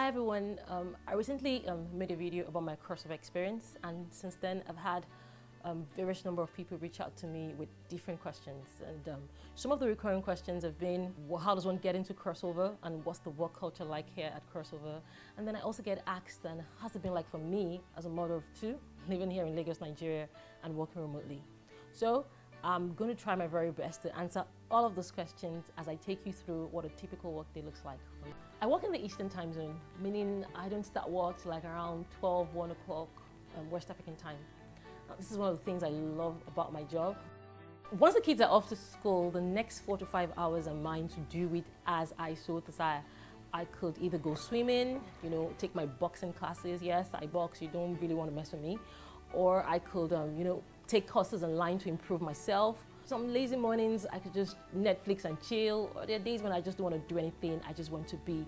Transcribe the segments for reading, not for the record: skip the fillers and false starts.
Hi everyone, I recently made a video about my crossover experience, and since then I've had various number of people reach out to me with different questions, and some of the recurring questions have been, well, how does one get into crossover and what's the work culture like here at crossover? And then I also get asked, and how's it been like for me as a mother of two, living here in Lagos, Nigeria and working remotely? So I'm going to try my very best to answer all of those questions as I take you through what a typical workday looks like. I work in the Eastern time zone, meaning I don't start work till like around 12, 1 o'clock West African time. Now, this is one of the things I love about my job. Once the kids are off to school, the next 4 to 5 hours are mine to do it as I so desire. I could either go swimming, take my boxing classes. Yes, I box, you don't really want to mess with me. Or I could, take courses online to improve myself. Some lazy mornings, I could just Netflix and chill. Or there are days when I just don't want to do anything. I just want to be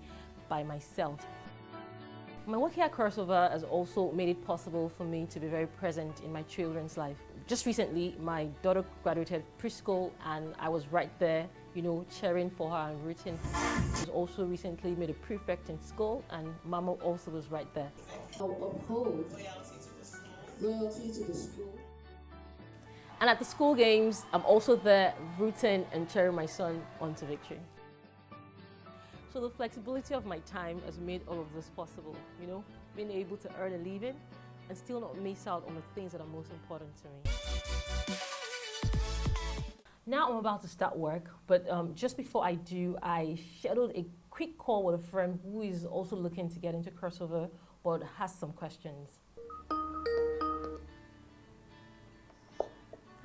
by myself. My work here at Crossover has also made it possible for me to be very present in my children's life. Just recently, my daughter graduated preschool and I was right there, cheering for her and rooting. She was also recently made a prefect in school, and Mama also was right there. I'll uphold loyalty to the school. And at the school games, I'm also there rooting and cheering my son on to victory. So the flexibility of my time has made all of this possible, being able to earn a living and still not miss out on the things that are most important to me. Now I'm about to start work, but just before I do, I scheduled a quick call with a friend who is also looking to get into crossover but has some questions.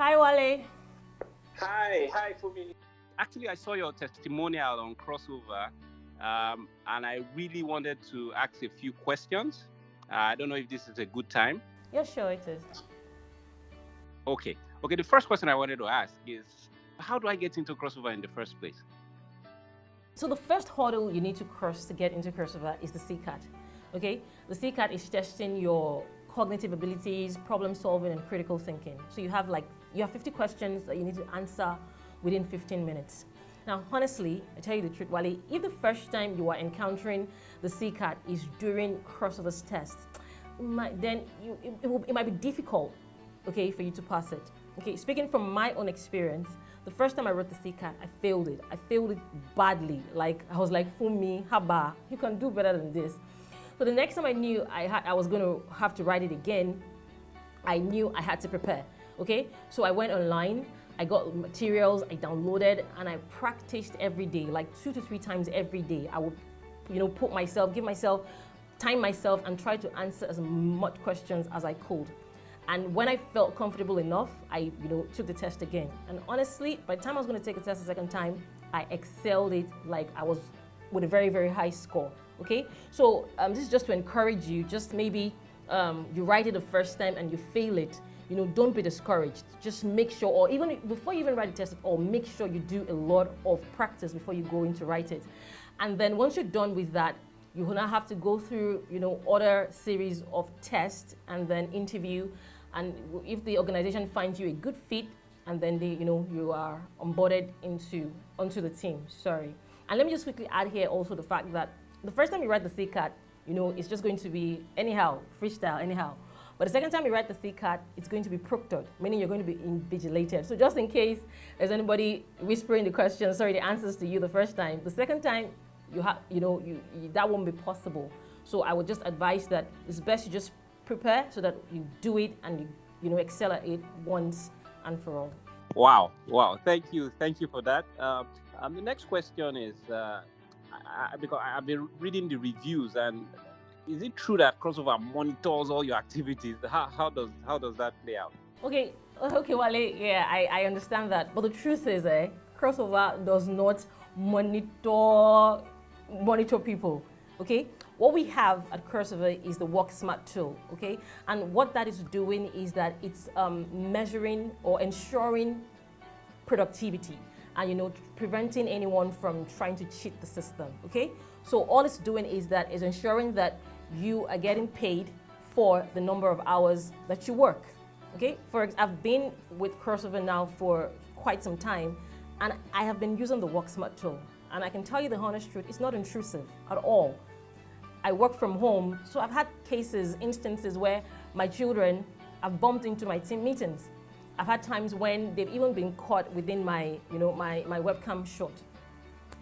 Hi, Wale. Hi, Fumi. Actually, I saw your testimonial on Crossover, and I really wanted to ask a few questions. I don't know if this is a good time. Yeah, sure, it is. Okay. The first question I wanted to ask is, how do I get into Crossover in the first place? So the first hurdle you need to cross to get into crossover is the CCAT. Okay, the CCAT is testing your cognitive abilities, problem solving, and critical thinking. So you have 50 questions that you need to answer within 15 minutes. Now, honestly, I tell you the truth, Wale, if the first time you are encountering the CCAT is during crossover's test, it might be difficult, okay, for you to pass it. Okay, speaking from my own experience, the first time I wrote the CCAT, I failed it. I failed it badly. I was like, Fumi, haba, you can do better than this. So the next time I knew I was going to have to write it again, I knew I had to prepare. Okay, so I went online, I got materials, I downloaded, and I practiced every day, like 2 to 3 times every day. I would, time myself, and try to answer as much questions as I could. And when I felt comfortable enough, I, took the test again. And honestly, by the time I was going to take the test a second time, I excelled it like I was with a very, very high score. Okay, so this is just to encourage you. Just maybe you write it the first time and you fail it. Don't be discouraged. Just make sure, or even before you even write the test, or make sure you do a lot of practice before you go in to write it. And then once you're done with that, you will not have to go through, other series of tests and then interview. And if the organization finds you a good fit, and then you are onboarded onto the team. Sorry. And let me just quickly add here also the fact that the first time you write the CCAT, it's just going to be anyhow, freestyle, anyhow. But the second time you write the CCAT, it's going to be proctored, meaning you're going to be invigilated. So just in case there's anybody whispering the answers to you the first time, the second time, that won't be possible. So I would just advise that it's best you just prepare so that you do it and you excel at it once and for all. Wow! Thank you for that. The next question is, because I've been reading the reviews, and is it true that Crossover monitors all your activities? How does that play out? Okay, Wale. Yeah, I understand that, but the truth is, Crossover does not monitor people. Okay, what we have at Crossover is the Work Smart tool. Okay, and what that is doing is that it's measuring or ensuring productivity, and preventing anyone from trying to cheat the system. Okay, so all it's doing is ensuring that you are getting paid for the number of hours that you work. Okay, I've been with Crossover now for quite some time, and I have been using the Work Smart tool, and I can tell you the honest truth, it's not intrusive at all. I work from home, so I've had instances where my children have bumped into my team meetings. I've had times when they've even been caught within my webcam shot.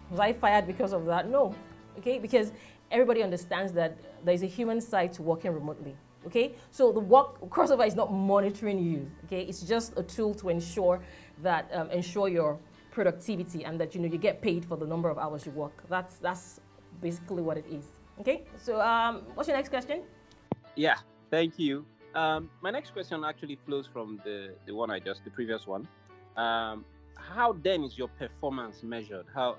Was I fired because of that? No, okay, because everybody understands that there's a human side to working remotely, okay? So the crossover is not monitoring you, okay? It's just a tool to ensure that, ensure your productivity and that, you get paid for the number of hours you work. That's basically what it is, okay? So what's your next question? Yeah, thank you. My next question actually flows from the previous one. How then is your performance measured? How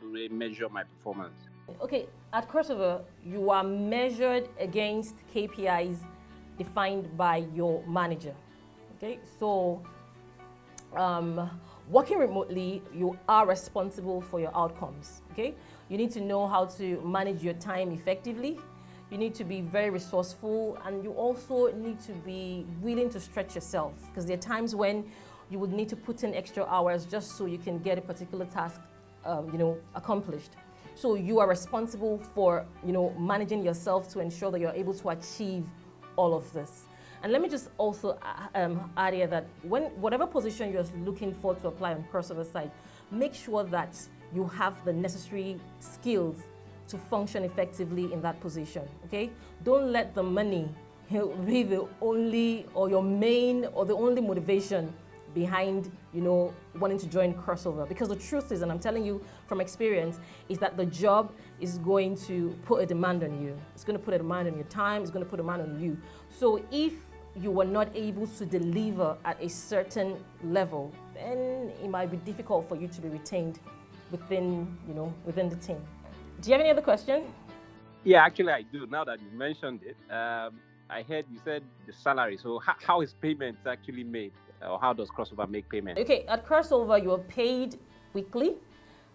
do they measure my performance? Okay, at Crossover, you are measured against KPIs defined by your manager. Okay, so working remotely, you are responsible for your outcomes. Okay, you need to know how to manage your time effectively. You need to be very resourceful, and you also need to be willing to stretch yourself, because there are times when you would need to put in extra hours just so you can get a particular task accomplished. So you are responsible for managing yourself to ensure that you're able to achieve all of this. And let me just also add here that whatever position you're looking for to apply on Crossover side, make sure that you have the necessary skills to function effectively in that position, okay? Don't let the money be the only or your main or the only motivation behind wanting to join Crossover, because the truth is, and I'm telling you from experience, is that the job is going to put a demand on you. It's going to put a demand on your time. It's going to put a demand on you. So if you were not able to deliver at a certain level, then it might be difficult for you to be retained within the team. Do you have any other question? Yeah, actually I do. Now that you mentioned it, I heard you said the salary. So how is payment actually made? Or how does Crossover make payment? Okay, at Crossover, you are paid weekly,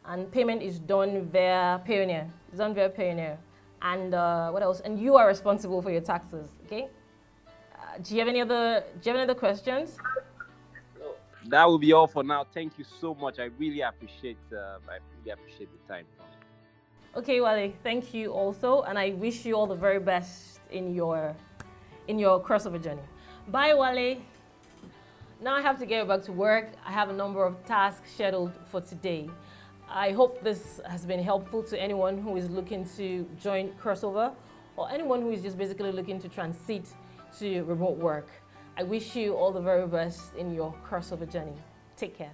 and payment is done via Payoneer. It's done via Payoneer. And what else? And you are responsible for your taxes, okay? Do you have any other questions? That will be all for now. Thank you so much. I really appreciate the time. Okay, Wale, thank you also, and I wish you all the very best in your Crossover journey. Bye, Wale. Now I have to get back to work. I have a number of tasks scheduled for today. I hope this has been helpful to anyone who is looking to join Crossover, or anyone who is just basically looking to transit to remote work. I wish you all the very best in your Crossover journey. Take care.